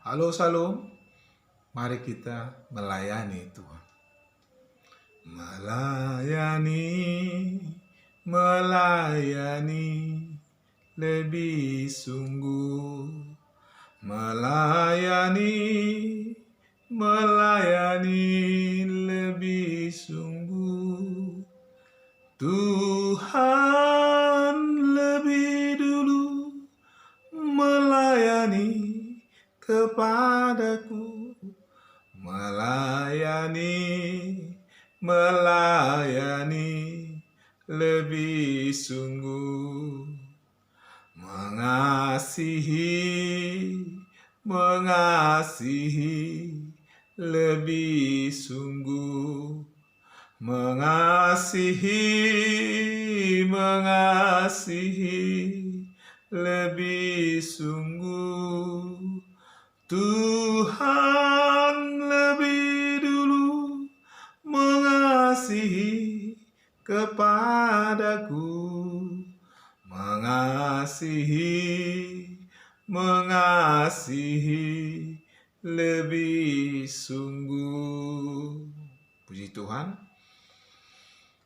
Halo Salam, mari kita melayani Tuhan. Melayani, melayani, lebih sungguh. Melayani, melayani, lebih sungguh. Tuhan lebih dulu melayani kepadaku, melayani, melayani, lebih sungguh, mengasihi, mengasihi, lebih sungguh, mengasihi, mengasihi, lebih sungguh. Tuhan lebih dulu mengasihi kepadaku, mengasihi, mengasihi, lebih sungguh. Puji Tuhan,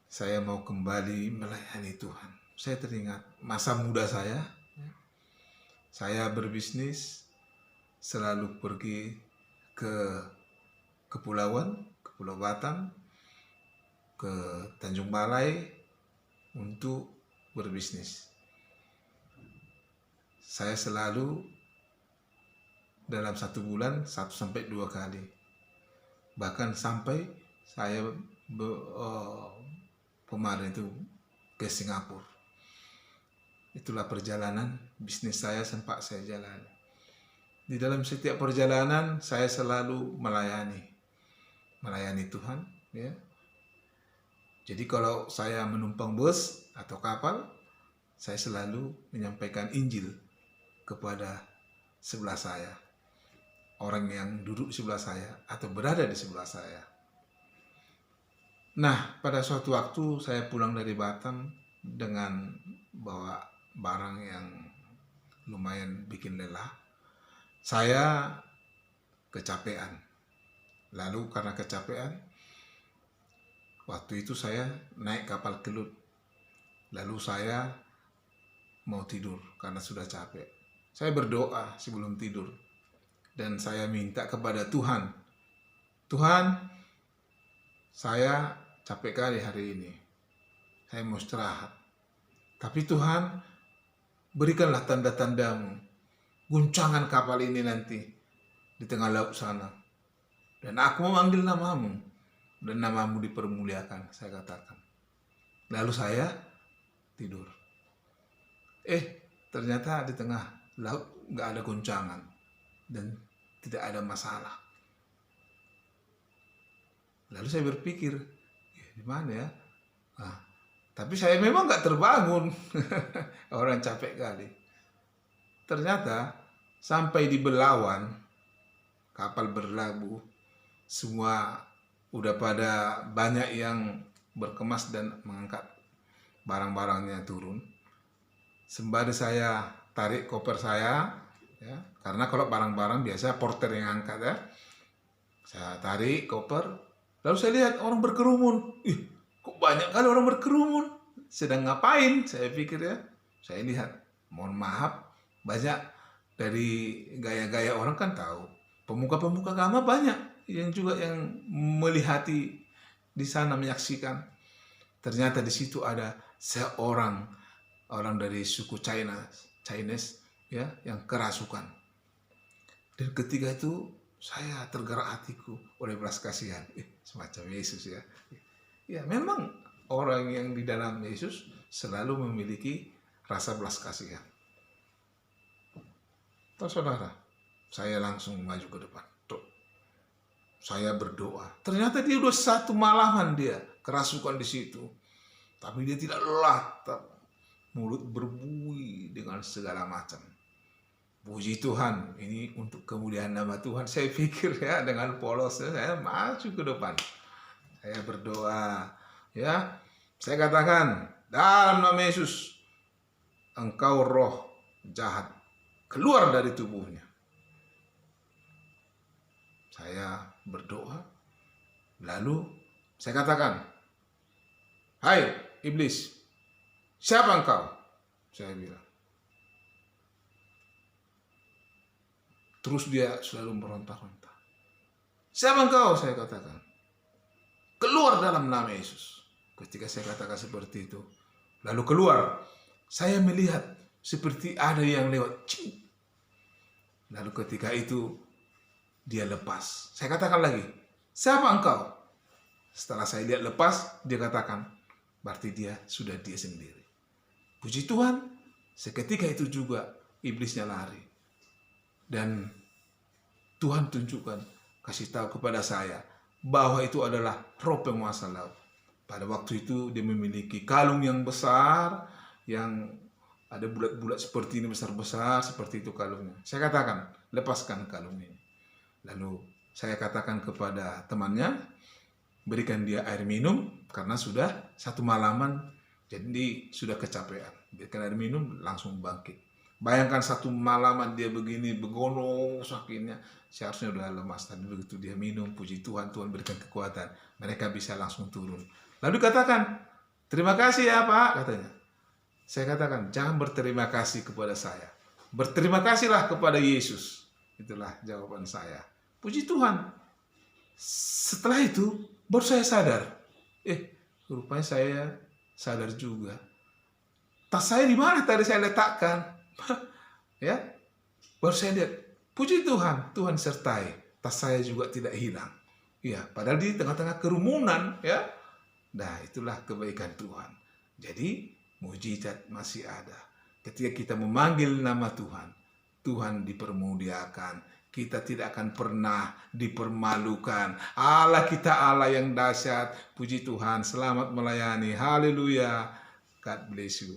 saya mau kembali melayani Tuhan. Saya teringat masa muda saya berbisnis, selalu pergi ke Pulau Batam, ke Tanjung Balai untuk berbisnis. Saya selalu dalam 1 bulan 1-2 kali. Bahkan sampai saya kemarin itu ke Singapura. Itulah perjalanan bisnis saya sempat saya jalani. Di dalam setiap perjalanan saya selalu melayani Tuhan, ya. Jadi kalau saya menumpang bus atau kapal, saya selalu menyampaikan Injil kepada sebelah saya, orang yang duduk di sebelah saya atau berada di sebelah saya. Nah, pada suatu waktu saya pulang dari Batam dengan bawa barang yang lumayan bikin lelah. Saya kecapean. Lalu karena kecapean, waktu itu saya naik kapal kelut. Lalu saya mau tidur karena sudah capek. Saya berdoa sebelum tidur. Dan saya minta kepada Tuhan. Tuhan, saya capek kali hari ini. Saya mau istirahat. Tapi Tuhan, berikanlah tanda-tandamu. Guncangan kapal ini nanti di tengah laut sana. Dan aku memanggil namamu. Dan namamu dipermuliakan, saya katakan. Lalu saya tidur. Ternyata di tengah laut nggak ada guncangan. Dan tidak ada masalah. Lalu saya berpikir, di mana ya? Tapi saya memang nggak terbangun. Orang capek kali. Ternyata sampai di Belawan, kapal berlabuh, semua udah pada banyak yang berkemas dan mengangkat barang-barangnya turun. Sembari saya tarik koper saya, ya, karena kalau barang-barang biasa porter yang angkat, ya. Saya tarik koper, lalu saya lihat orang berkerumun. Kok banyak kali orang berkerumun? Sedang ngapain? Saya pikir, ya. Saya lihat, mohon maaf, banyak dari gaya-gaya orang kan tahu. Pemuka-pemuka agama banyak yang juga yang melihati di sana, menyaksikan. Ternyata di situ ada seorang orang dari suku Chinese, ya, yang kerasukan. Dan ketika itu saya tergerak hatiku oleh belas kasihan. Semacam Yesus, ya. Ya, memang orang yang di dalam Yesus selalu memiliki rasa belas kasihan. Tahu saudara, saya langsung maju ke depan. Saya berdoa. Ternyata dia udah 1 malaman dia kerasukan di situ. Tapi dia tidak lelah. Mulut berbuih dengan segala macam. Puji Tuhan, ini untuk kemuliaan nama Tuhan. Saya pikir, ya, dengan polosnya saya maju ke depan. Saya berdoa, ya. Saya katakan, dalam nama Yesus, engkau roh jahat, keluar dari tubuhnya. berdoa. Lalu saya katakan, "Hai iblis, siapa engkau?" Saya bilang. Terus dia selalu meronta-ronta. "Siapa engkau?" Saya katakan. "Keluar dalam nama Yesus." Ketika saya katakan seperti itu, lalu keluar, saya melihat seperti ada yang lewat. Lalu ketika itu dia lepas. Saya katakan lagi, "Siapa engkau?" Setelah saya lihat lepas, dia katakan, berarti dia sudah dia sendiri. Puji Tuhan, seketika itu juga iblisnya lari. Dan Tuhan tunjukkan, kasih tahu kepada saya, bahwa itu adalah roh penguasa laut. Pada waktu itu dia memiliki kalung yang besar, yang ada bulat-bulat seperti ini, besar-besar, seperti itu kalungnya. Saya katakan, lepaskan kalung ini. Lalu saya katakan kepada temannya, berikan dia air minum, karena sudah satu malaman, jadi sudah kecapean. Berikan air minum, langsung bangkit. Bayangkan satu malaman dia begini, begono sakitnya, seharusnya udah lemas. Tapi begitu dia minum, puji Tuhan, Tuhan berikan kekuatan. Mereka bisa langsung turun. Lalu katakan, "Terima kasih ya Pak," katanya. Saya katakan, jangan berterima kasih kepada saya. Berterima kasihlah kepada Yesus. Itulah jawaban saya. Puji Tuhan. Setelah itu, baru saya sadar. Rupanya saya sadar juga. Tas saya di mana tadi saya letakkan? Ya, baru saya lihat. Puji Tuhan, Tuhan sertai. Tas saya juga tidak hilang. Ya, padahal di tengah-tengah kerumunan, ya. Nah, itulah kebaikan Tuhan. Jadi, mujizat masih ada. Ketika kita memanggil nama Tuhan, Tuhan dipermuliakan. Kita tidak akan pernah dipermalukan. Allah kita Allah yang dahsyat. Puji Tuhan, selamat melayani. Haleluya. God bless you.